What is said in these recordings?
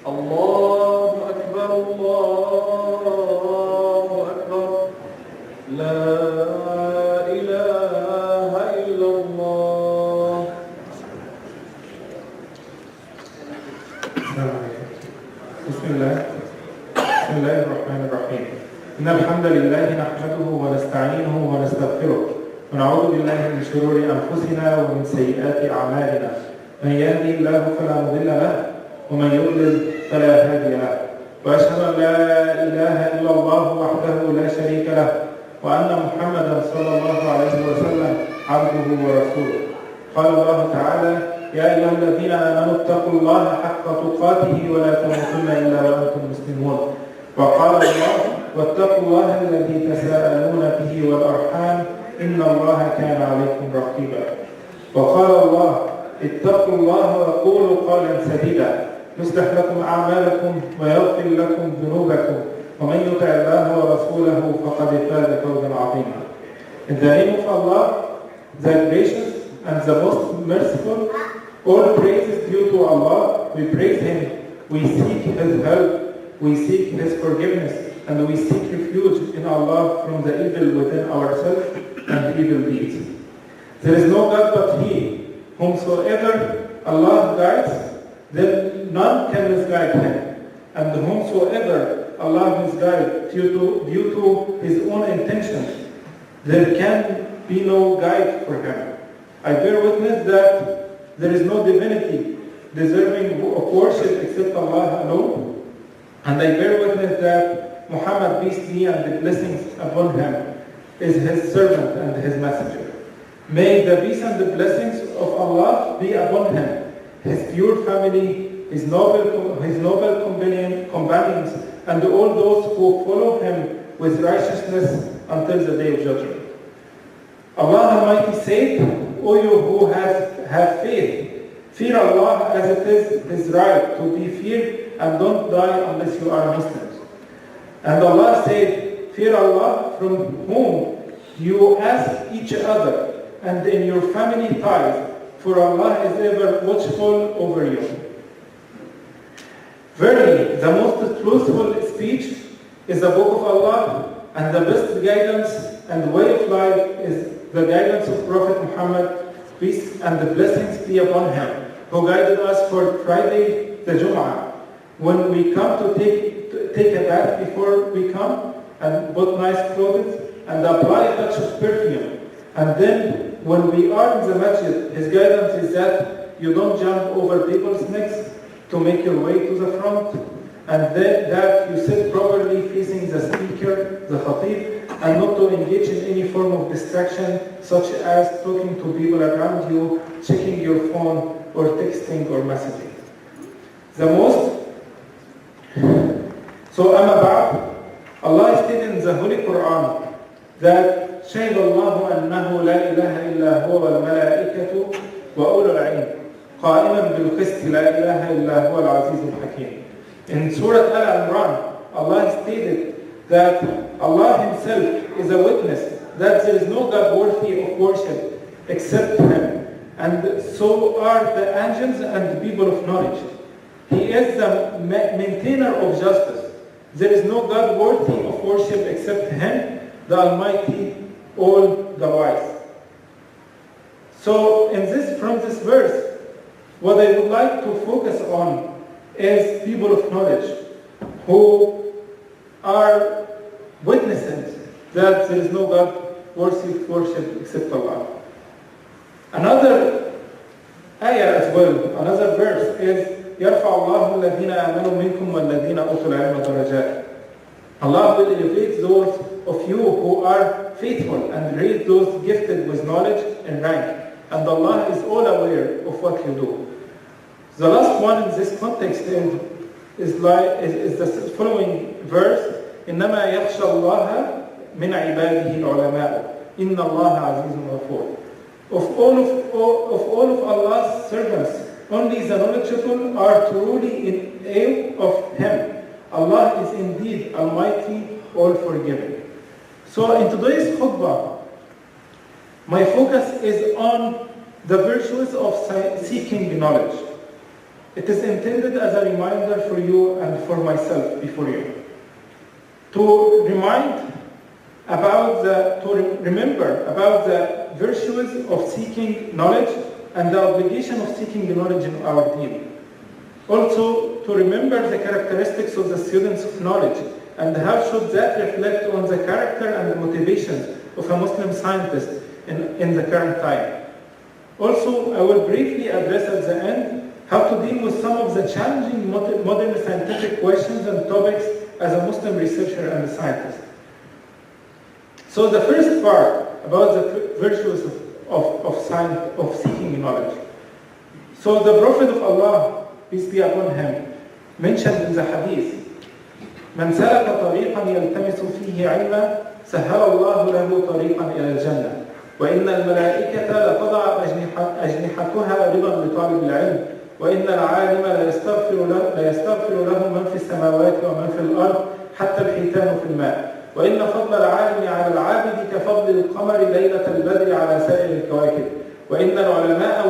الله أكبر الله أكبر لا إله إلا الله. بسم الله الرحمن الرحيم. إن الحمد لله نحمده ونستعينه ونستغفره ونعوذ بالله من شرور أنفسنا ومن سيئات أعمالنا. من يهدي الله فلا مضل له ومن يضلل فلا هادي له. وأشهد أن لا إله إلا الله وحده لا شريك له وأن محمدا صلى الله عليه وسلم عبده ورسوله. قال الله تعالى: يا أيها الذين آمنوا اتقوا الله حق تقاته ولا تموتن إلا وأنتم مسلمون. وقال الله: واتقوا الله الذي تساءلون به والأرحام إن الله كان عليكم رقيبا. وقال الله: اتقوا الله وقولوا قولا سديدا يصلح لكم أعمالكم ويغفر لكم ذنوبكم ومن يطع الله ورسوله فقد فاز فوزا عظيما. In the name of Allah, the gracious and the most merciful, all praise is due to Allah. We praise Him, we seek His help, we seek His forgiveness, and we seek refuge in Allah from the evil within ourselves and evil deeds. There is no God but He. Whomsoever Allah guides, then none can misguide him. And whomsoever Allah misguides due to his own intentions, there can be no guide for him. I bear witness that there is no divinity deserving of worship except Allah alone. And I bear witness that Muhammad, peace be and the blessings upon him, is his servant and his messenger. May the peace and the blessings of Allah be upon him, his pure family, his noble companions, and all those who follow him with righteousness until the day of judgment. Allah Almighty said, O you who have faith, fear Allah as it is His right to be feared, and don't die unless you are Muslims. And Allah said, fear Allah from whom you ask each other, and in your family ties, for Allah is ever watchful over you. Verily, the most truthful speech is the book of Allah, and the best guidance and way of life is the guidance of Prophet Muhammad, peace and the blessings be upon him, who guided us for Friday, the Jum'ah, when we come to take a bath before we come, and put nice clothes, and apply a touch of perfume. And then, when we are in the masjid, his guidance is that you don't jump over people's necks to make your way to the front, and that you sit properly facing the speaker, the khatib, and not to engage in any form of distraction, such as talking to people around you, checking your phone, or texting or messaging. Amma ba'd, Allah stated in the Holy Quran that شهد الله أنه لا إله إلا هو والملائكة وأولو العلم قائما بالقسط لا إله إلا هو العزيز الحكيم. In Surah Al-Imran, Allah stated that Allah Himself is a witness that there is no God worthy of worship except Him, and so are the angels and the people of knowledge. He is the maintainer of justice. There is no God worthy of worship except Him, the Almighty, all the wise. So from this verse, what I would like to focus on is people of knowledge who are witnesses that there is no God worthy of worship except Allah. Another ayah as well, another verse is يَرْفَعُ اللَّهُ الَّذِينَ آمَنُوا مِنْكُمْ وَالَّذِينَ أُوتُوا الْعِلْمَ دَرَجَاتٍ. Allah will elevate those of you who are faithful and raise those gifted with knowledge and rank. And Allah is all aware of what you do. The last one in this context is the following verse: إِنَّمَا يَخْشَى اللَّهَ مِنْ عِبَادِهِ الْعُلَمَاءُ إِنَّ اللَّهَ عَزِيزٌ غَفُورٌ. Of all of Allah's servants, only the knowledgeable are truly in awe of Him. Allah is indeed Almighty, all forgiving. So in today's khutbah, my focus is on the virtues of seeking knowledge. It is intended as a reminder for you and for myself before you. To remember about the virtues of seeking knowledge and the obligation of seeking knowledge in our deen. Also, to remember the characteristics of the students of knowledge and how should that reflect on the character and the motivations of a Muslim scientist in the current time. Also, I will briefly address at the end how to deal with some of the challenging modern scientific questions and topics as a Muslim researcher and a scientist. So the first part about the virtues of seeking knowledge. So the Prophet of Allah, peace be upon him, mentioned in the hadith, من سلك طريقا يلتمس فيه علما سهل الله له طريقا إلى الجنة وإن الملائكة لتضع أجنحتها رضا لطالب العلم وإن العالم لا يستغفر له من في السماوات ومن في الأرض حتى الحيتان في الماء وإن فضل العالم على العابد كفضل القمر ليلة البدر على سائر الكواكب وإن العلماء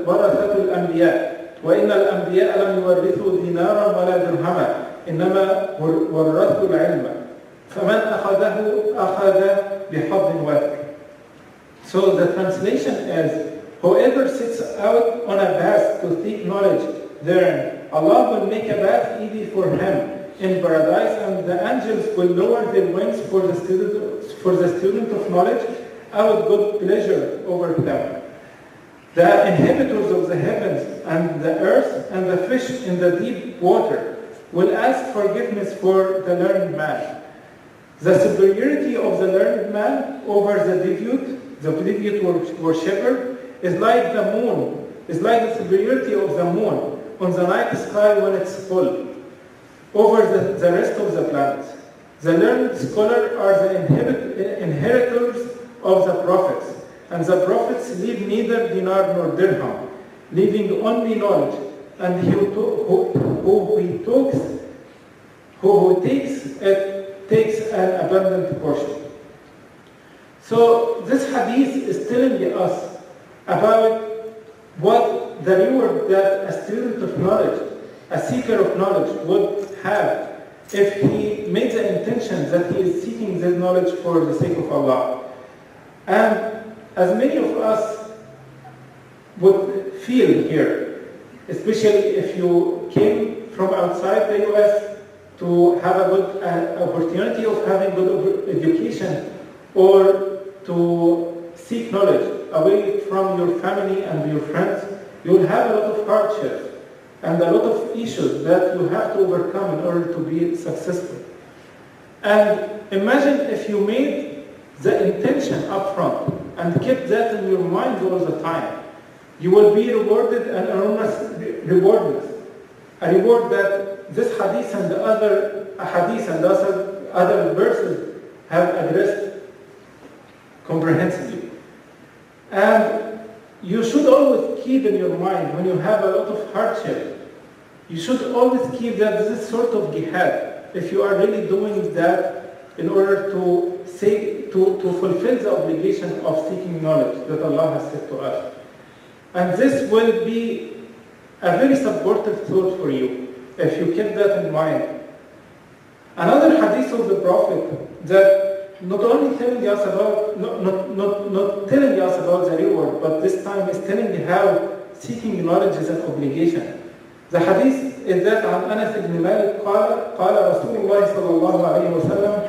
ورثة الأنبياء وإن الأنبياء لم يورثوا دينارا ولا درهما إنما ورثوا العلم فمن أخذ بحظ وافر. So the translation is, whoever sets out on a path to seek knowledge, therein Allah will make a path easy for him in paradise, and the angels will lower their wings for the student of knowledge out good pleasure over them. The inhabitants of the heavens and the earth and the fish in the deep water will ask forgiveness for the learned man. The superiority of the learned man over the deviant worshipper is like the moon, is like the superiority of the moon on the night sky when it's full over the rest of the planets. The learned scholar are the inheritors of the prophets, and the prophets leave neither dinar nor dirham, leaving only knowledge, and who takes it takes an abundant portion. So this hadith is telling us about what the reward that a student of knowledge, a seeker of knowledge would have if he made the intention that he is seeking this knowledge for the sake of Allah. And as many of us would feel here, especially if you came from outside the US to have a good opportunity of having good education or to seek knowledge away from your family and your friends, you will have a lot of hardships and a lot of issues that you have to overcome in order to be successful. And imagine if you made the intention up front and kept that in your mind all the time. You will be rewarded an enormous reward. A reward that this hadith and the other hadith and other verses have addressed comprehensively. And you should always keep in your mind when you have a lot of hardship, you should always keep that this is sort of jihad. If you are really doing that in order to fulfill the obligation of seeking knowledge that Allah has said to us. And this will be a very supportive thought for you if you keep that in mind. Another hadith of the Prophet that not only telling us about not telling us about the reward, but this time is telling you how seeking knowledge is an obligation. The hadith is that عن أنس بن مالك قال رسول الله صلى الله عليه وسلم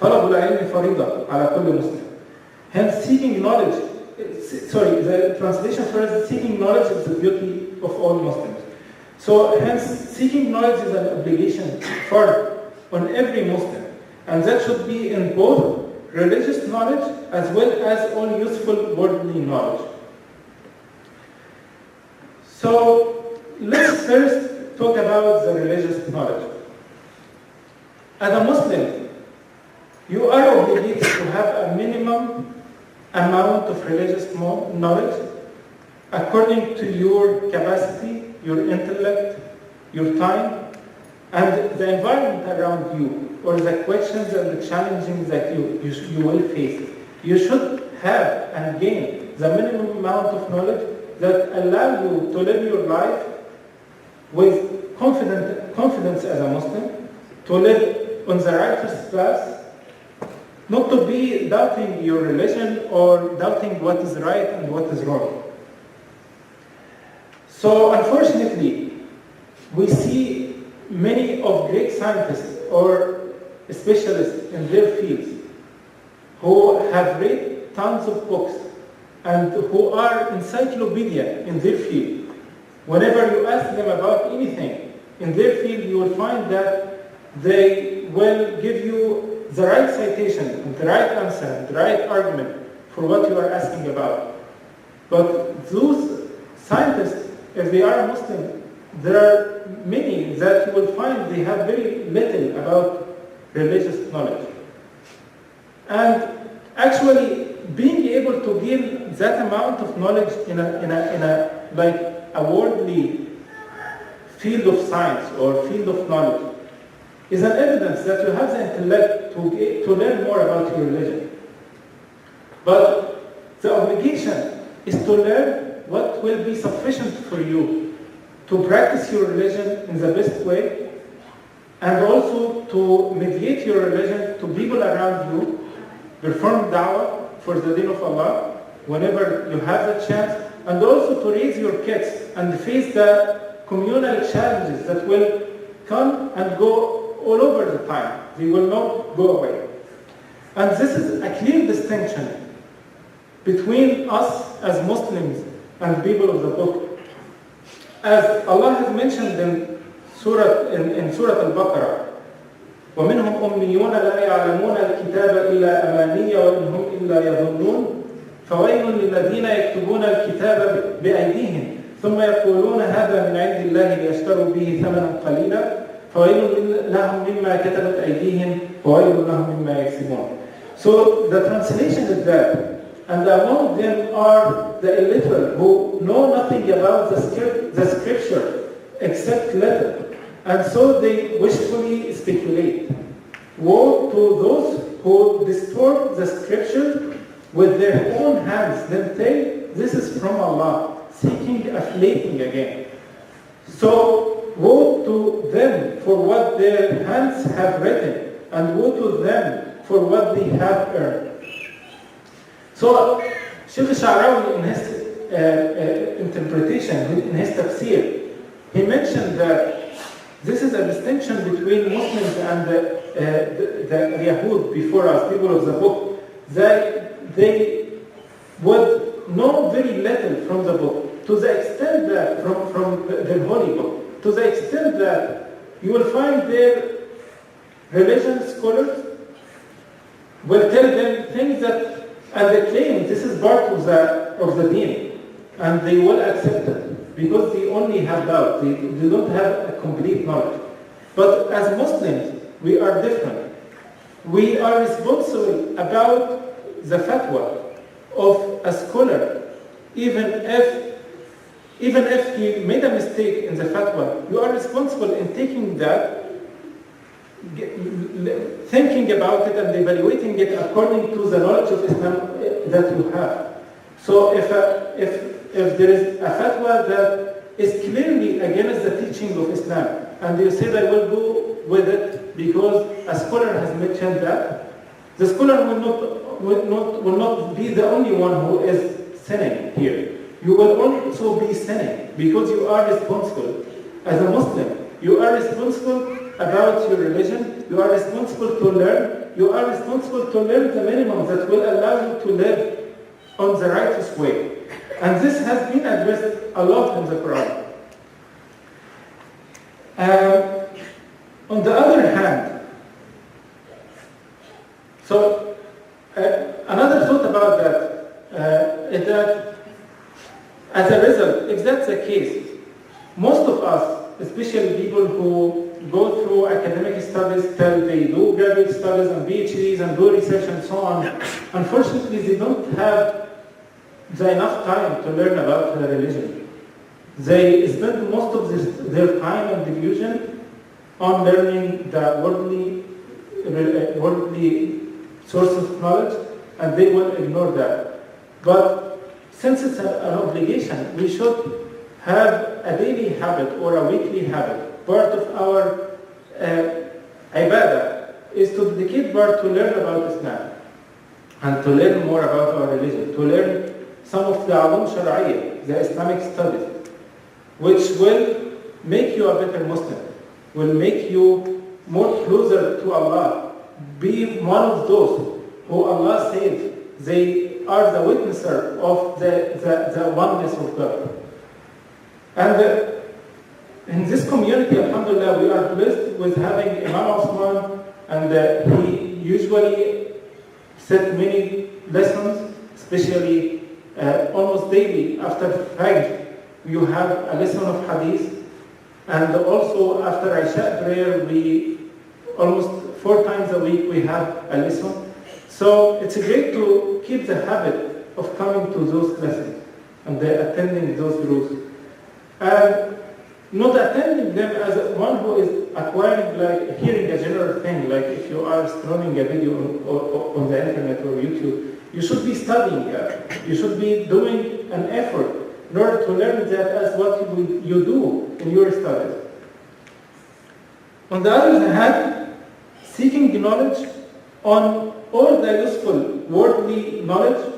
طلب العلم فريضة على كل مسلم. Hence seeking knowledge, the translation for us, seeking knowledge is the duty of all Muslims. So hence seeking knowledge is an obligation on every Muslim. And that should be in both religious knowledge as well as all useful worldly knowledge. So let's first talk about the religious knowledge. As a Muslim, you are obligated to have a minimum amount of religious knowledge according to your capacity, your intellect, your time, and the environment around you, or the questions and the challenges that you will face. You should have and gain the minimum amount of knowledge that allow you to live your life with confidence as a Muslim, to live on the righteous path, not to be doubting your religion or doubting what is right and what is wrong. So unfortunately, we see many of great scientists or specialists in their fields who have read tons of books and who are encyclopedia in their field. Whenever you ask them about anything in their field, you will find that they will give you the right citation, the right answer, the right argument for what you are asking about. But those scientists, if they are Muslim, there are many that you will find they have very little about religious knowledge. And actually, being able to gain that amount of knowledge in a like a worldly field of science or field of knowledge is an evidence that you have the intellect to learn more about your religion. But the obligation is to learn what will be sufficient for you to practice your religion in the best way, and also to mediate your religion to people around you, perform da'wah for the deen of Allah whenever you have the chance, and also to raise your kids and face the communal challenges that will come and go all over the time. They will not go away. And this is a clear distinction between us as Muslims and people of the book. As Allah has mentioned in Surah Al-Baqarah, وَمِنْهُمْ أُمِّيُّونَ لَا يَعْلَمُونَ الْكِتَابَ إِلَّا أَمَانِيَّ وَإِنْ هُمْ إِلَّا يَظُنُّونَ فَوَيْلٌ لِلَّذِينَ يَكْتُبُونَ الْكِتَابَ بِأَيْدِيهِمْ ثُمَّ يَقُولُونَ هَذَا مِنْ عِنْدِ اللَّهِ لِيَشْتَرُوا بِهِ ثَمَنًا قَلِيلًا فَوَيْلٌ لَهُمْ مِمَّا كَتَبَتْ أَيْدِيهِمْ وَوَيْلٌ لَهُمْ مِمَّا يَكْسِبُونَ. So the translation is that, and among them are the illiterate who know nothing about the scripture except letter, and so they wishfully speculate. Woe to those who distort the scripture with their own hands, then say, this is from Allah, seeking afflating again. So woe to them for what their hands have written, and woe to them for what they have earned. So Shaykh Sha'rawi, in his interpretation, in his tafsir, he mentioned that this is a distinction between Muslims and the Yahud before us, people of the book, that they would know very little from the book, to the extent that, from the holy book, to the extent that you will find their religion scholars will tell them things that, and they claim this is part of the deen, and they will accept it because they only have doubt. They don't have a complete knowledge. But as Muslims, we are different. We are responsible about the fatwa of a scholar, even if he made a mistake in the fatwa. You are responsible in taking that, thinking about it and evaluating it according to the knowledge of Islam that you have. So if there is a fatwa that is clearly against the teaching of Islam, and you say I will go with it because a scholar has mentioned that, the scholar will not be the only one who is sinning here. You will also be sinning because you are responsible. As a Muslim, you are responsible about your religion, you are responsible to learn, you are responsible to learn the minimum that will allow you to live on the righteous way. And this has been addressed a lot in the Quran. On the other hand, so another thought about that is that as a result, if that's the case, most of us, especially people who go through academic studies till they do graduate studies and PhDs and do research and so on, unfortunately they don't have enough time to learn about the religion. They spend most of their time and diffusion on learning the worldly sources of knowledge, and they will ignore that. But since it's an obligation, we should have a daily habit or a weekly habit. Part of our ibadah is to dedicate part to learn about Islam and to learn more about our religion, to learn some of the alum shar'iyya, the Islamic studies, which will make you a better Muslim, will make you more closer to Allah, be one of those who Allah said they are the witnesser of the oneness of God. And in this community, alhamdulillah, we are blessed with having Imam Osman, and he usually set many lessons, especially almost daily after Fajr. You have a lesson of Hadith, and also after Isha prayer, we almost 4 times a week we have a lesson. So it's great to keep the habit of coming to those lessons and attending those groups. And not attending them as one who is acquiring, like hearing a general thing, like if you are scrolling a video on the internet or YouTube, you should be studying that. You should be doing an effort in order to learn that as what you do in your studies. On the other hand, seeking knowledge on all the useful worldly knowledge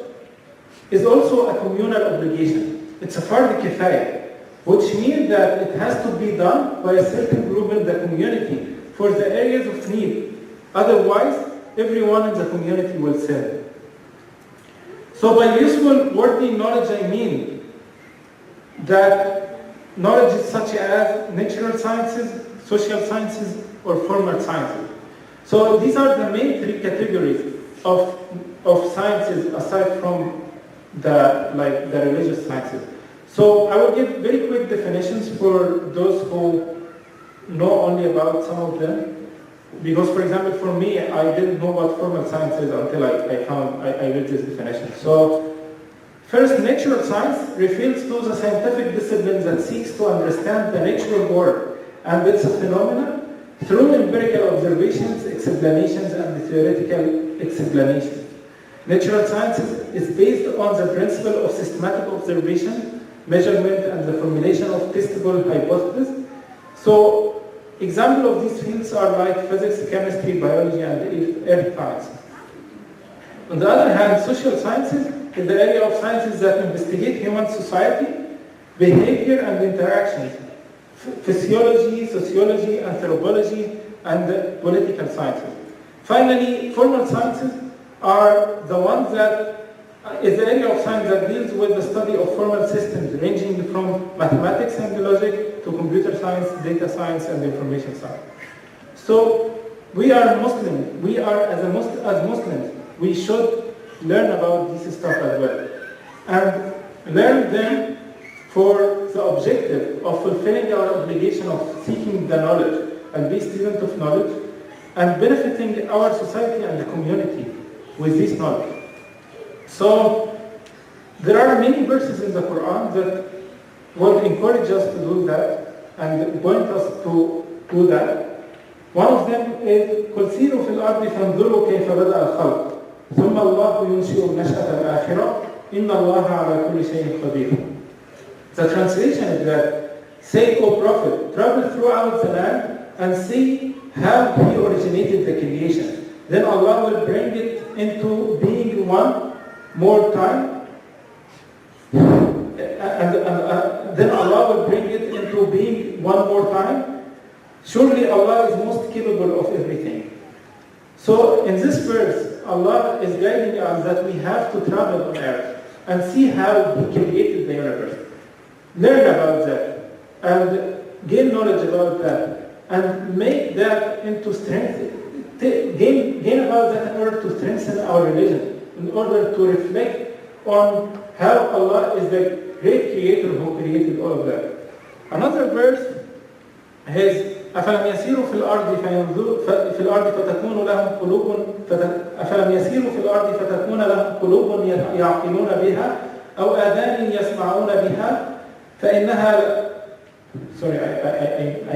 is also a communal obligation. It's a fard kifaya, which means that it has to be done by a certain group in the community for the areas of need. Otherwise, everyone in the community will sin. So by useful worldly knowledge, I mean that knowledge such as natural sciences, social sciences, or formal sciences. So these are the main 3 categories of sciences aside from the religious sciences. So I will give very quick definitions for those who know only about some of them. Because, for example, for me, I didn't know what formal science is until I read this definition. So, first, natural science refers to the scientific discipline that seeks to understand the natural world and its phenomena through empirical observations, explanations, and theoretical explanations. Natural science is based on the principle of systematic observation, measurement, and the formulation of testable hypotheses. So, examples of these fields are like physics, chemistry, biology, and earth science. On the other hand, social sciences is the area of sciences that investigate human society, behavior, and interactions. Physiology, sociology, anthropology, and political sciences. Finally, formal sciences are the ones that is the area of science that deals with the study of formal systems, ranging from mathematics and logic to computer science, data science, and information science. So we are Muslims. We are as Muslims, we should learn about this stuff as well, and learn them for the objective of fulfilling our obligation of seeking the knowledge and be students of knowledge and benefiting our society and the community with this knowledge. So there are many verses in the Quran that will encourage us to do that and point us to do that. One of them is قُلْ سِيرُوا فِي الْأَرْضِ فَانْظُرُوا كَيْفَ بَدَأَ الْخَلْقَ ثُمَّ اللَّهُ يُنْشِئُ النَّشْأَةَ الْآخِرَةَ إِنَّ اللَّهَ عَلَى كُلِّ شَيْءٍ قَدِيرٌ. The translation is that, say, O Prophet, travel throughout the land and see how He originated the creation. Then Allah will bring it into being one more time. Then Allah will bring it into being one more time. Surely Allah is most capable of everything. So in this verse, Allah is guiding us that we have to travel on earth and see how He created the universe. Learn about that and gain knowledge about that and make that into strength. Gain about that in order to strengthen our religion, in order to reflect on how Allah is the great creator who created all of that. Another verse is أفلم يسيروا في الأرض فتكون لهم قلوب يعقلون بها أو آذان يسمعون بها فإنها Sorry, I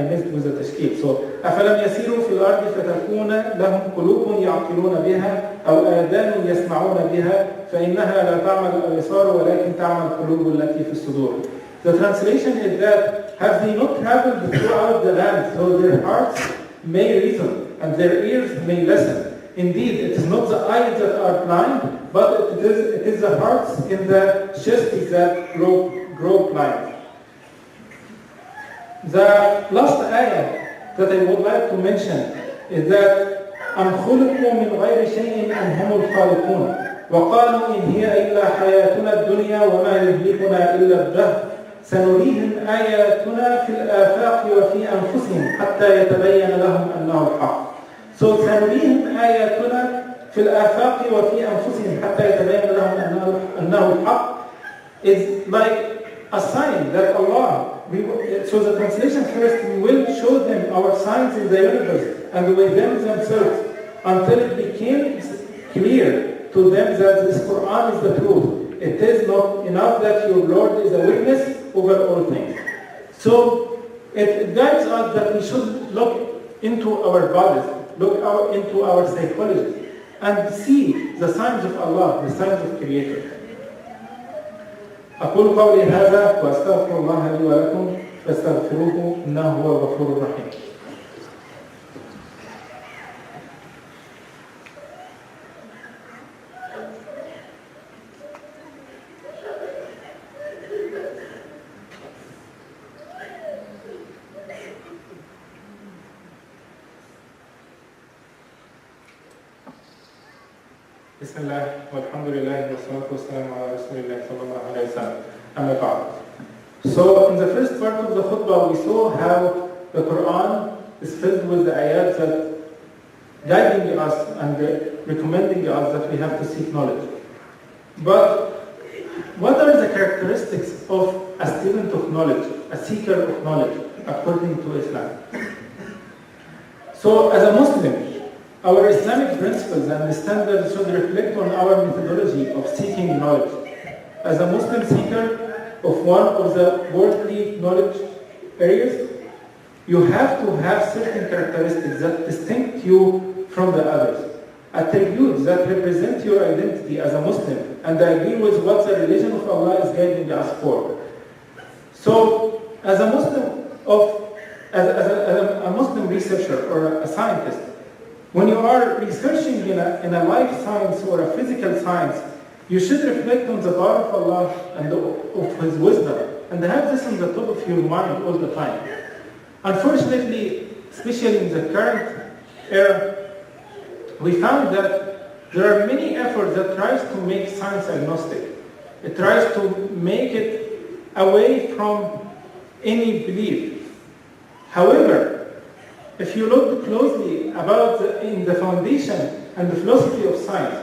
missed with the تشكيل. So أفلم يسيروا في الأرض فتكون لهم قلوب يعقلون بها أو آذان يسمعون بها فإنها لا تعمل الأبصار ولكن تعمل القلوب التي في الصدور. The translation is that, have they not traveled throughout the land, so their hearts may reason, and their ears may listen? Indeed, it is not the eyes that are blind, but it is the hearts in the chest that grow blind. The last ayah that I would like to mention is that أَمْ خُلِقُوا مِنْ غَيْرِ شَيْءٍ أَمْ هُمُ الْخَالِقُونَ وَقَالُوا إِنْ هِيَ إِلَّا حَيَاتُنَا الدُّنْيَا وَمَا يُهْلِكُنَا إِلَّا الدَّهْرُ سنريهم آياتنا في الآفاق وفي أنفسهم حتى يتبين لهم أنه الحق. So سنريهم آياتنا في الآفاق وفي أنفسهم حتى يتبين لهم أنه الحق is like a sign that Allah. So the translation first, we will show them our signs in the universe and with them themselves until it became clear to them that this Quran is the truth. It is not enough that your Lord is a witness over all things. So it guides us that we should look into our bodies, look into our psychology, and see the signs of Allah, the signs of Creator. أقول قولي هذا وأستغفر الله لي ولكم فاستغفروه إنه هو الغفور الرحيم. بسم الله والحمد لله والصلاة والسلام على رسول الله صلى الله عليه وسلم. أما بعد. So in the first part of the khutbah we saw how the Quran is filled with the ayat that guiding us and recommending us that we have to seek knowledge. But what are the characteristics of a student of knowledge, a seeker of knowledge, according to Islam? So as a Muslim, our Islamic principles and standards should reflect on our methodology of seeking knowledge. As a Muslim seeker of one of the worldly knowledge areas, you have to have certain characteristics that distinct you from the others, attributes that represent your identity as a Muslim and agree with what the religion of Allah is guiding us for. So, as a Muslim researcher or a scientist, when you are researching in a life science or a physical science, you should reflect on the power of Allah and of His wisdom and have this on the top of your mind all the time. Unfortunately, especially in the current era, we found that there are many efforts that tries to make science agnostic. It tries to make it away from any belief. However, if you look closely in the foundation and the philosophy of science,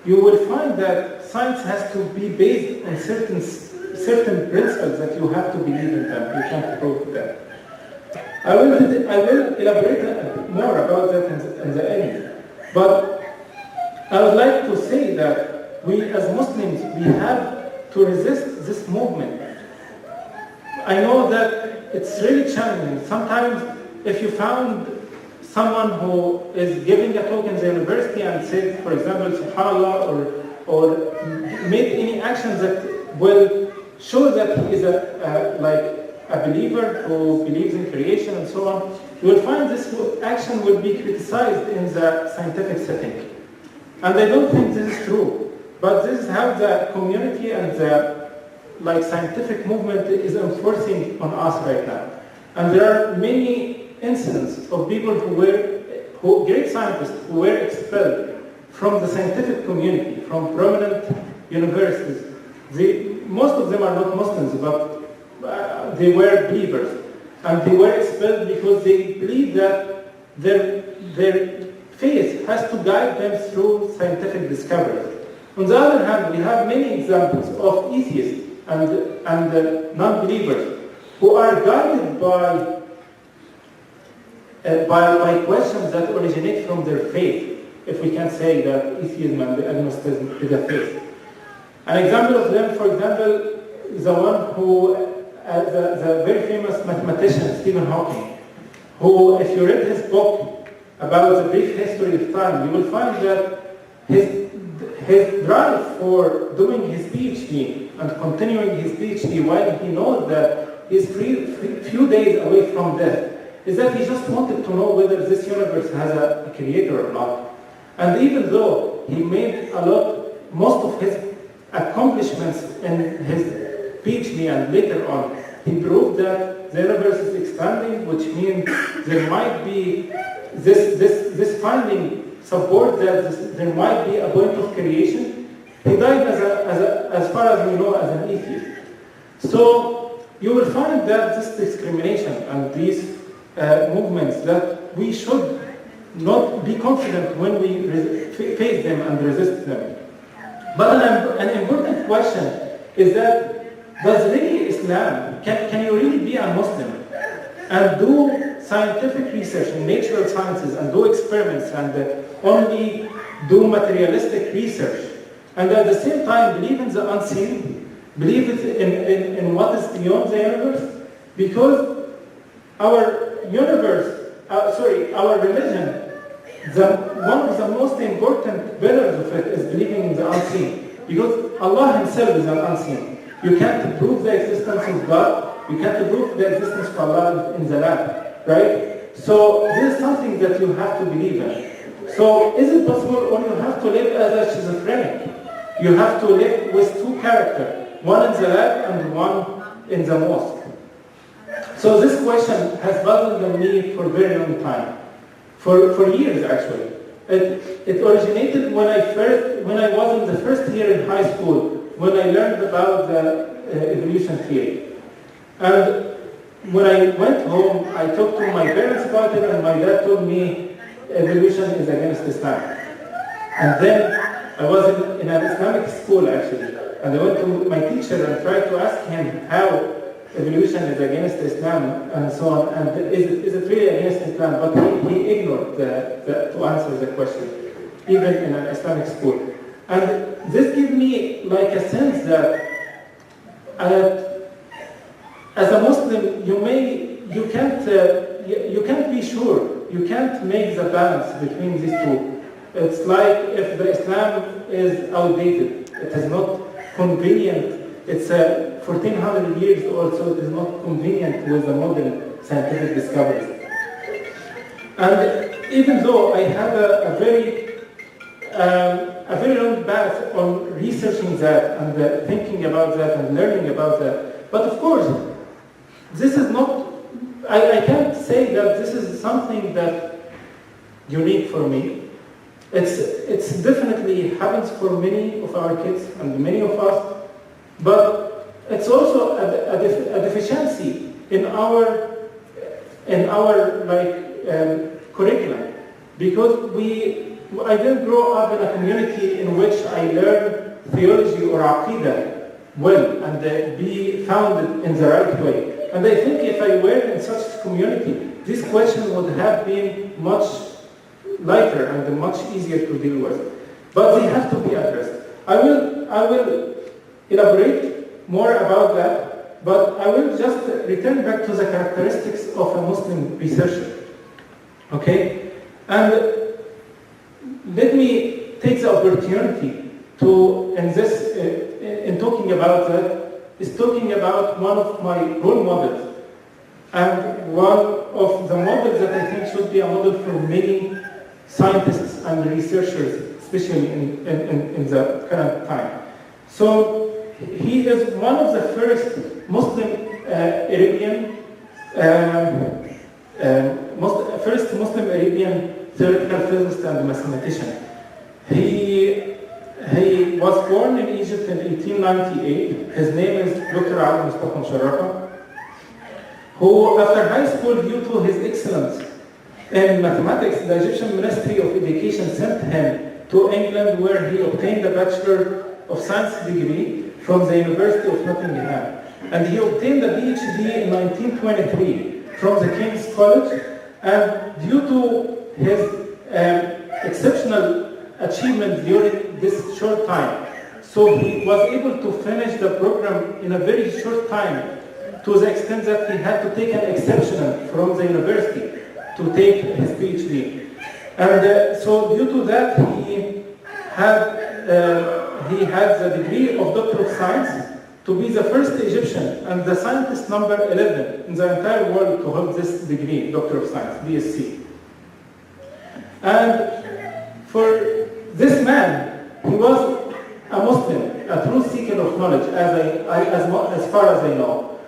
you will find that science has to be based on certain principles that you have to believe in them. You can't prove them. I will elaborate more about that in the end. But I would like to say that we as Muslims, we have to resist this movement. I know that it's really challenging. Sometimes if you found someone who is giving a talk in the university and said, for example, subhanallah, or made any actions that will show that he is a believer who believes in creation and so on, you will find this action will be criticized in the scientific setting. And I don't think this is true. But this is how the community and the scientific movement is enforcing on us right now. And there are many incidents of people who great scientists who were expelled from the scientific community, from prominent universities. Most of them are not Muslims, but they were believers. And they were expelled because they believed that their faith has to guide them through scientific discoveries. On the other hand, we have many examples of atheists and non-believers who are guided by questions that originate from their faith, if we can say that atheism and agnosticism is a faith. An example of them, for example, is the one who, the very famous mathematician Stephen Hawking, who, if you read his book about the brief history of time, you will find that his drive for doing his PhD and continuing his PhD while he knows that he's few days away from death is that he just wanted to know whether this universe has a creator or not. And even though he made most of his accomplishments in his PhD and later on, he proved that the universe is expanding, which means there might be this finding support that there might be a point of creation. He died as far as we know, as an atheist. So you will find that this discrimination and these movements that we should not be confident when we face them and resist them. But an important question is that does really Islam, can you really be a Muslim and do scientific research in natural sciences and do experiments and only do materialistic research and at the same time believe in the unseen, believe in what is beyond the universe? Because our religion, one of the most important pillars of it is believing in the unseen. Because Allah Himself is an unseen. You can't prove the existence of God, you can't prove the existence of Allah in the lab, right? So this is something that you have to believe in. So is it possible, or you have to live as a schizophrenic? You have to live with two characters, one in the lab and one in the mosque. So this question has bothered me for a very long time, for years actually. It originated when I was in the first year in high school, when I learned about the evolution theory. And when I went home, I talked to my parents about it, and my dad told me evolution is against Islam. And then I was in an Islamic school actually, and I went to my teacher and tried to ask him how evolution is against Islam and so on, and is it really against Islam? But he ignored to answer the question, even in an Islamic school. And this gives me like a sense that as a Muslim, you can't be sure, you can't make the balance between these two. It's like if the Islam is outdated, it is not convenient. It's 1400 years old, so it is not convenient with the modern scientific discoveries. And even though I have a very long path on researching that and thinking about that and learning about that, but of course, this is not, I can't say that this is something that unique for me. It's definitely happens for many of our kids and many of us, but it's also a deficiency in our curriculum, because I didn't grow up in a community in which I learned theology or aqidah well and be founded in the right way. And I think if I were in such a community, this question would have been much lighter and much easier to deal with. But they have to be addressed. I will elaborate more about that, but I will just return back to the characteristics of a Muslim researcher. Okay? And let me take the opportunity to, in talking about that, is talking about one of my role models, and one of the models that I think should be a model for many scientists and researchers, especially in the current time. So he is one of the first Muslim Arabian, first Muslim Arabian theoretical physicist and mathematician. He was born in Egypt in 1898. His name is Dr. Ali Mustafa Musharrafa, who after high school, due to his excellence in mathematics, the Egyptian Ministry of Education sent him to England, where he obtained a Bachelor of Science degree from the University of Nottingham. And he obtained a PhD in 1923 from the King's College, and due to his exceptional achievement during this short time, so he was able to finish the program in a very short time, to the extent that he had to take an exception from the university to take his PhD. And so due to that, he had the degree of Doctor of Science to be the first Egyptian and the scientist number 11 in the entire world to hold this degree, Doctor of Science, BSc. And for this man, he was a Muslim, a true seeker of knowledge, as far as I know.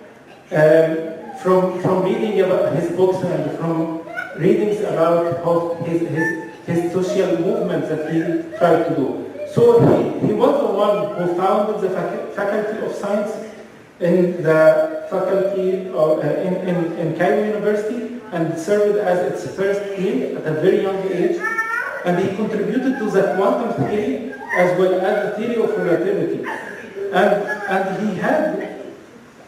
From reading about his books and from readings about how his social movements that he tried to do. So he was the one who founded the Faculty of Science in the faculty of, in Cairo University and served as its first dean at a very young age. And he contributed to the quantum theory as well as the theory of relativity. And he had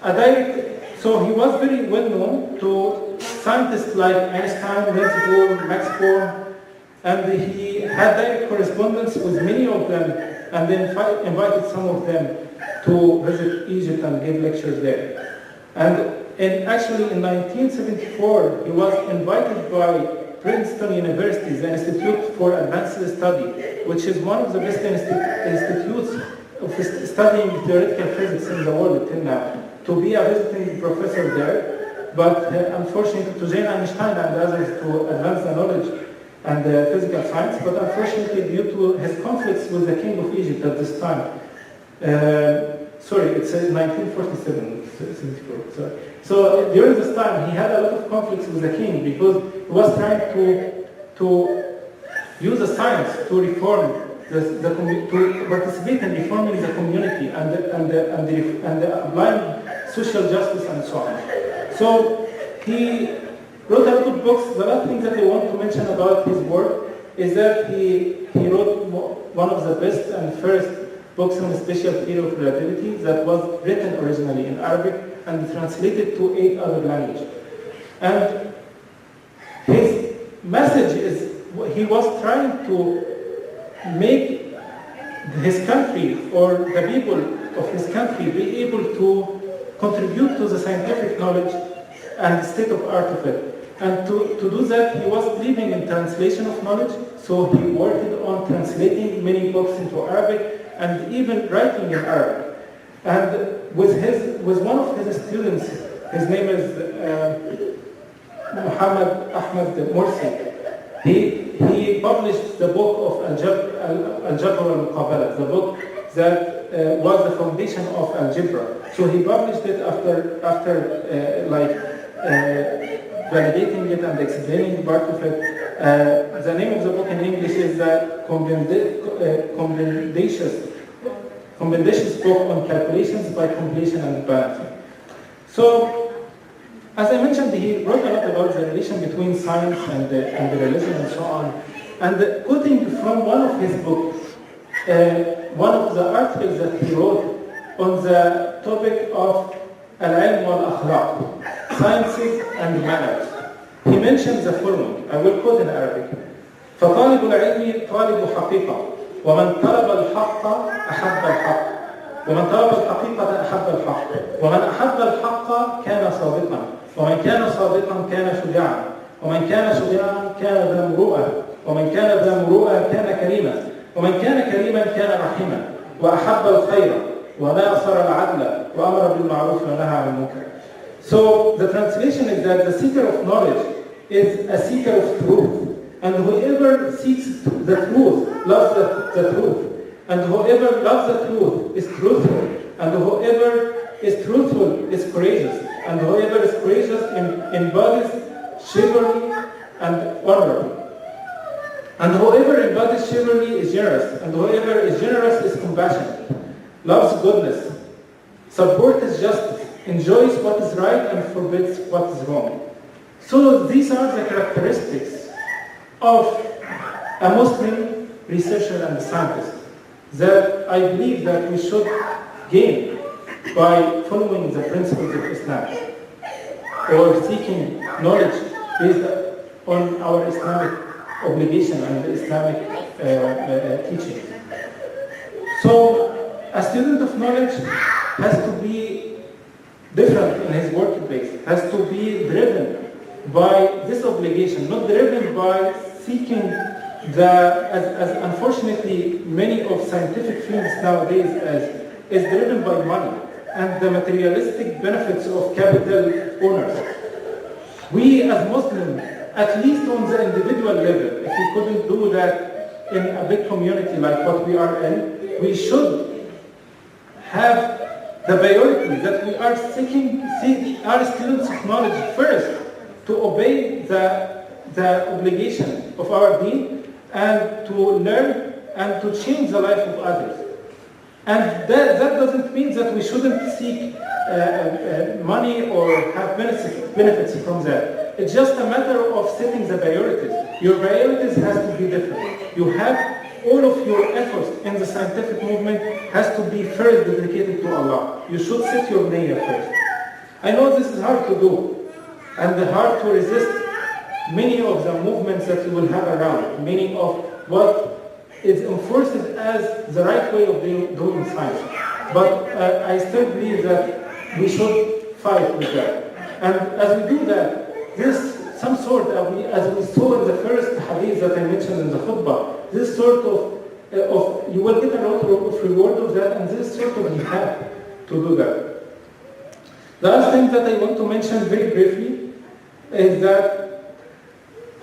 a direct, so he was very well known to scientists like Einstein, Niels Bohr, Max Born, and he had direct correspondence with many of them, and then invited some of them to visit Egypt and give lectures there. And actually in 1974, he was invited by Princeton University, the Institute for Advanced Study, which is one of the best institutes of studying theoretical physics in the world till now, to be a visiting professor there. But unfortunately, to join Einstein and others to advance the knowledge and physical science, but unfortunately due to his conflicts with the king of Egypt at this time. It's 1947, 74, sorry. So during this time, he had a lot of conflicts with the king because he was trying to use the science to reform, to participate in reforming the community and applying social justice and so on. So he wrote a lot of books. The other thing that I want to mention about his work is that he wrote one of the best and first books on the special theory of relativity that was written originally in Arabic and translated to 8 other languages. And his message is he was trying to make his country or the people of his country be able to contribute to the scientific knowledge and state of art of it. And to do that, he was believing in translation of knowledge, so he worked on translating many books into Arabic and even writing in Arabic. And with one of his students, his name is Muhammad Ahmad Morsi, he published the book of Al-Jabr al-Muqabala, the book that was the foundation of algebra. So he published it after validating it and explaining part of it. The name of the book in English is the Commendatious Book on Calculations by Completion and Balancing. So, as I mentioned, he wrote a lot about the relation between science and the religion and so on. And quoting from one of his books, one of the articles that he wrote on the topic of al-ilm wal-akhlaq, sciences and manners. He mentions the following, I will quote in Arabic. فطالب العلم طالب حقيقة ومن طلب الحق أحب الحق ومن طلب الحقيقة أحب الحق ومن أحب الحق كان صادقا ومن كان صادقا كان شجاعا ومن كان شجاعا كان ذا مروءة ومن كان ذا مروءة كان كريما ومن كان كريما كان رحيما وأحب الخير وناصر العدل وأمر بالمعروف ونهى عن المنكر. So the translation is that the seeker of knowledge is a seeker of truth, and whoever seeks the truth loves the truth, and whoever loves the truth is truthful, and whoever is truthful is courageous, and whoever is courageous embodies chivalry and honorable. And whoever embodies chivalry is generous, and whoever is generous is compassionate, loves goodness, supports justice, enjoys what is right and forbids what is wrong. So these are the characteristics of a Muslim researcher and scientist that I believe that we should gain by following the principles of Islam or seeking knowledge based on our Islamic obligation and the Islamic teaching. So a student of knowledge has to be different in his workplace, has to be driven by this obligation, not driven by seeking as unfortunately many of scientific fields nowadays is driven by money and the materialistic benefits of capital owners. We as Muslims, at least on the individual level, if we couldn't do that in a big community like what we are in, we should have the priority that we are seeking our students of knowledge first to obey the obligation of our deen and to learn and to change the life of others. And that doesn't mean that we shouldn't seek money or have benefits from that. It's just a matter of setting the priorities. Your priorities has to be different. You have all of your efforts in the scientific movement has to be first dedicated to Allah. You should set your niyyah first. I know this is hard to do and hard to resist many of the movements that you will have around, many of what is enforced as the right way of doing science. But I still believe that we should fight with that. And as we do that, there's some sort of, as we saw in the first hadith that I mentioned in the khutbah, this sort of you will get a lot of reward of that, and this sort of jihad to do that. The last thing that I want to mention very briefly is that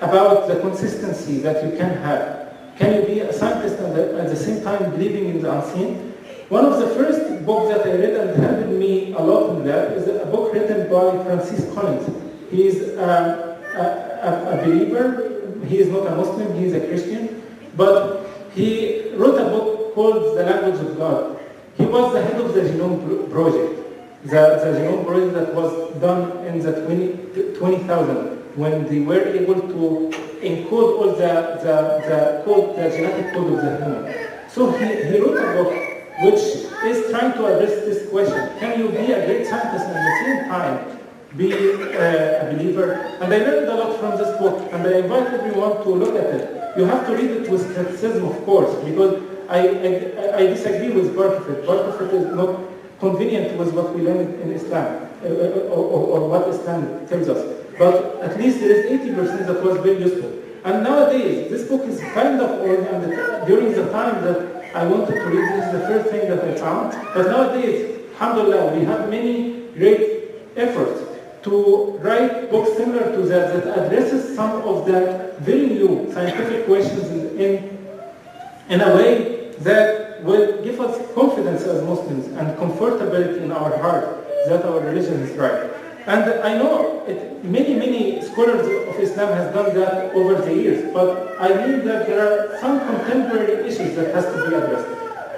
about the consistency that you can have. Can you be a scientist and at the same time believing in the unseen? One of the first books that I read and helped me a lot in that is a book written by Francis Collins. He is a believer. He is not a Muslim, he is a Christian. But he wrote a book called The Language of God. He was the head of the Genome Project. The Genome Project that was done in the 20,000 when they were able to encode all the code, the genetic code of the human. So he wrote a book which is trying to address this question. Can you be a great scientist and at the same time be a believer? And I learned a lot from this book, and I invite everyone to look at it. You have to read it with criticism, of course, because I disagree with part of it. Part of it is not convenient with what we learned in Islam, or what Islam tells us. But at least there is 80% that was very useful. And nowadays, this book is kind of old, and during the time that I wanted to read, this is the first thing that I found. But nowadays, alhamdulillah, we have many great efforts to write books similar to that addresses some of the very new scientific questions in a way that will give us confidence as Muslims and comfortability in our heart that our religion is right. And I know many scholars of Islam has done that over the years, but I believe that there are some contemporary issues that has to be addressed.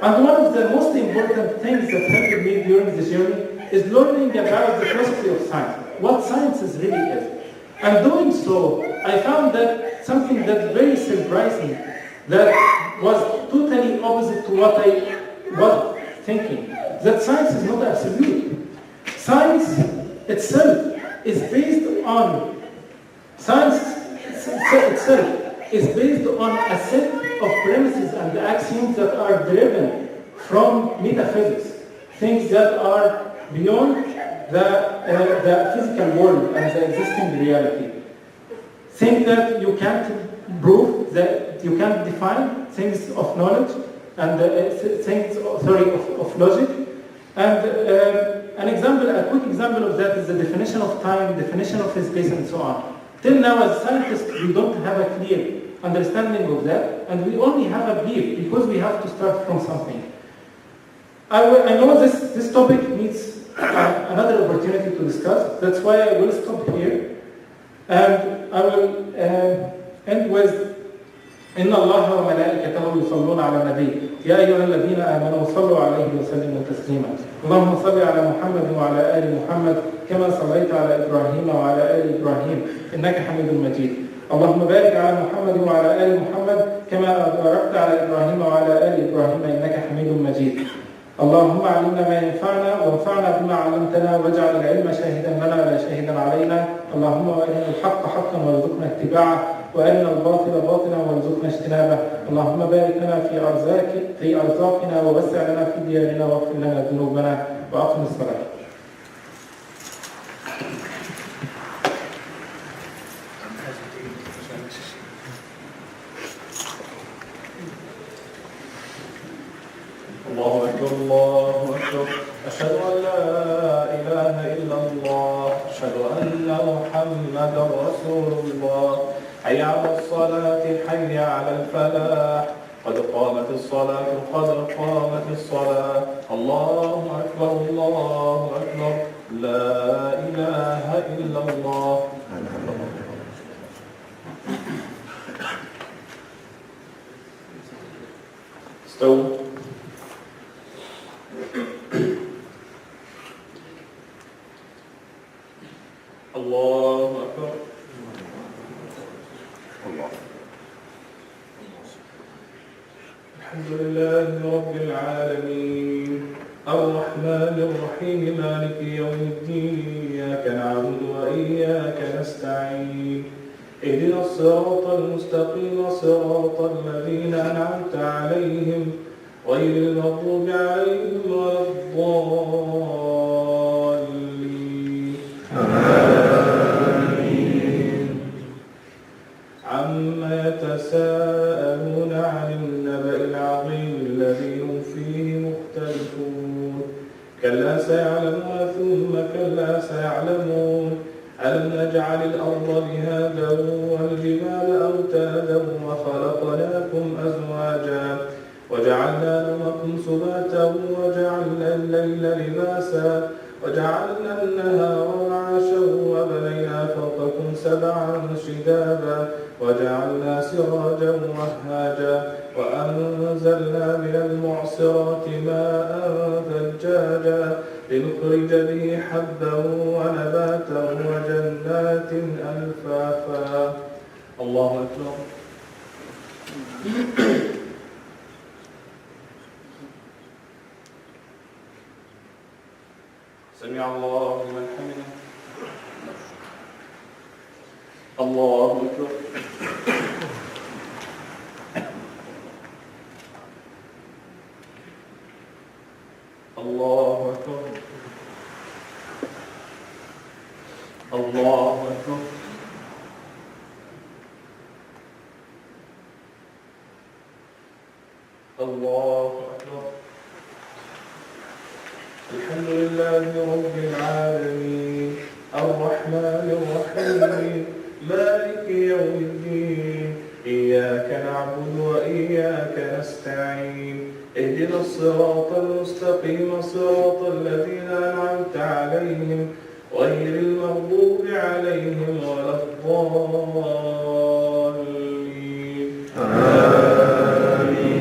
And one of the most important things that helped me during this journey is learning about the philosophy of science, what science really is. And doing so, I found that something that's very surprising, that was totally opposite to what I was thinking, that science is not absolute. Science itself is based on a set of premises and axioms that are driven from metaphysics, things that are beyond the physical world and the existing reality. Things that you can't prove, that you can't define, things of knowledge and things of logic. And a quick example of that is the definition of time, definition of space, and so on. Till now, as scientists, we don't have a clear understanding of that, and we only have a belief because we have to start from something. I know this topic needs another opportunity to discuss. That's why I will stop here, and I will end with إن الله وملائكته يصلون على النبي يا أيها الذين آمنوا صلوا عليه وسلموا تسليما اللهم صل على محمد وعلى آل محمد كما صليت على إبراهيم وعلى آل إبراهيم إنك حميد مجيد اللهم بارك على محمد وعلى آل محمد كما باركت على إبراهيم وعلى آل إبراهيم إنك حميد مجيد اللهم علمنا ما ينفعنا وانفعنا بما علمتنا واجعل العلم شاهدا لنا لا شاهدا علينا اللهم وارنا الحق حقا وارزقنا اتباعه وارنا الباطل باطلا وارزقنا اجتنابه اللهم بارك لنا في ارزاقنا ووسع لنا في ديارنا واغفر لنا ذنوبنا واقم الصلاه. الله أكبر الله أكبر أشهد أن لا إله إلا الله أشهد أن محمدا رسول الله حي على الصلاة حي على الفلاح قد قامت الصلاة قد قامت الصلاة الله أكبر الله أكبر لا إله إلا الله. استووا. الله أكبر. الحمد لله رب العالمين الرحمن الرحيم مالك يوم الدين إياك نعبد وإياك نستعين اهدنا الصراط المستقيم صراط الذين أنعمت عليهم غير المغضوب عليهم ولا الضالين. آمين. عما يتساءلون عن النبأ العظيم الذي هم فيه مختلفون كلا سيعلمون ثم كلا سيعلمون ألم نجعل الأرض مهادا والجبال أوتادا وخلقناكم أزواجا وجعلنا نومكم سباتا وجعلنا الليل لباسا وجعلنا النهار معاشا وبنينا فوقكم سبعا شدابا وجعلنا سراجا وهاجا وأنزلنا من المعصرات ماء ثجاجا لنخرج به حبا ونباتا وجنات ألفافا. الله أكبر. سمع الله لمن حمده. الله أكبر. الله أكبر. الله أكبر. الله أكبر. الحمد لله رب العالمين الرحمن الرحيم مالك يوم الدين إياك نعبد وإياك نستعين اهدنا الصراط المستقيم صراط الذين أنعمت عليهم غير المغضوب عليهم ولا الضالين. آمين.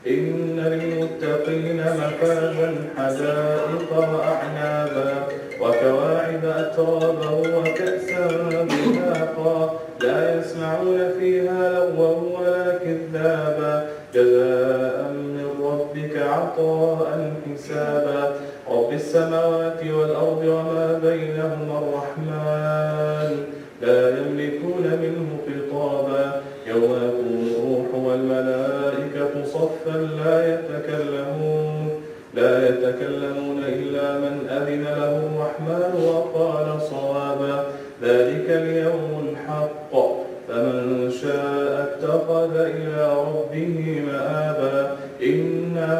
إن للمتقين مفازا حدائق وأعنابا وكواعب أترابا وكأسا دهاقا لا يسمعون فيها لغوا ولا كذابا جزاء من ربك عطاء حسابا رب السماوات والأرض وما بينهما الرحمن لا يملكون منه خطابا يوم يقوم الروح والملائكة صفا لا يتكلمون إلا من أذن له الرحمن وقال صوابا ذلك اليوم الحق فمن شاء اتخذ إلى ربه مآبا إنا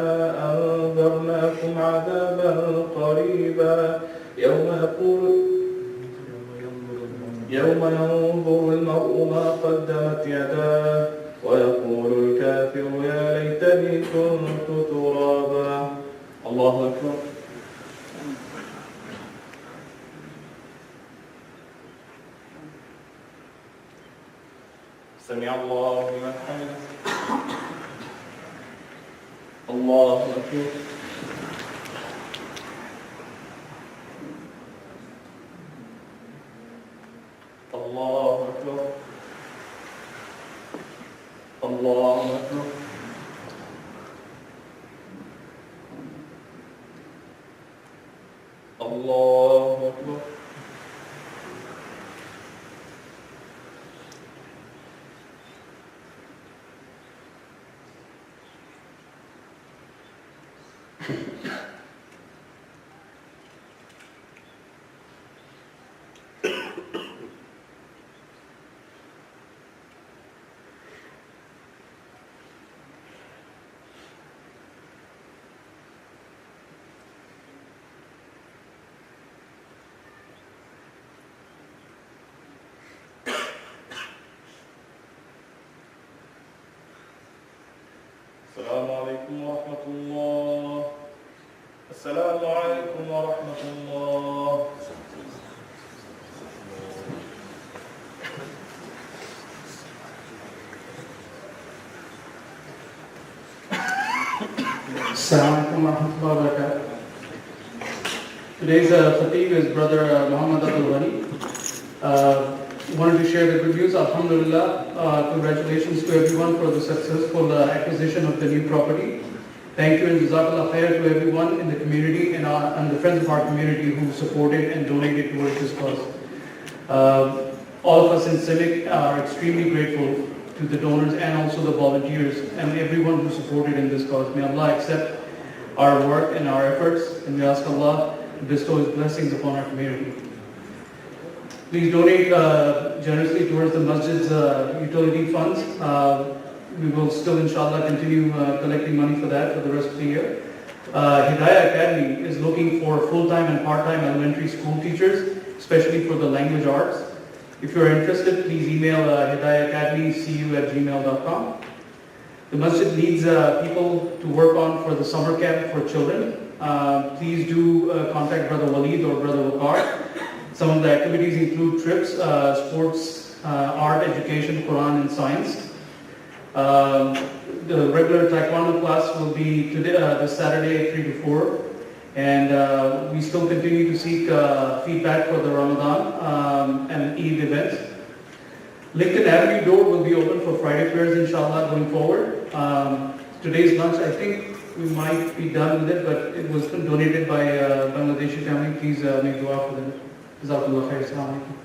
أنذرناكم عذابا قريبا يوم ينظر المرء ما قدمت يداه ويقول الكافر يا ليتني كنت ترابا. الله أكبر. سمع الله لمن حمده. الله أكبر. الله أكبر. الله أكبر. الله أكبر. السلام عليكم ورحمة الله. السلام عليكم ورحمة الله. Assalamu alaikum warahmatullahi wabarakatuh. Today's Khatib is Brother Muhammad Abdul Ghani. Wanted to share the good news. Alhamdulillah, congratulations to everyone for the successful acquisition of the new property. Thank you and Jazakallah khair to everyone in the community and the friends of our community who supported and donated towards this cause. All of us in CIMIC are extremely grateful to the donors and also the volunteers and everyone who supported in this cause. May Allah accept our work and our efforts, and we ask Allah to bestow His blessings upon our community. Please donate generously towards the masjid's utility funds. We will still, inshallah, continue collecting money for that for the rest of the year. Hidayah Academy is looking for full-time and part-time elementary school teachers, especially for the language arts. If you're interested, please email hidayahacademycu@gmail.com. The masjid needs people to work on for the summer camp for children. Please do contact Brother Waleed or Brother Waqar. Some of the activities include trips, sports, art, education, Quran and science. The regular Taekwondo class will be today, this Saturday 3 to 4. And we still continue to seek feedback for the Ramadan and Eid events. Lincoln Avenue door will be open for Friday prayers, inshallah, going forward. Today's lunch, I think we might be done with it, but it was donated by Bangladeshi family. Please make dua for them. Jazakallah khair. Assalamu alaikum.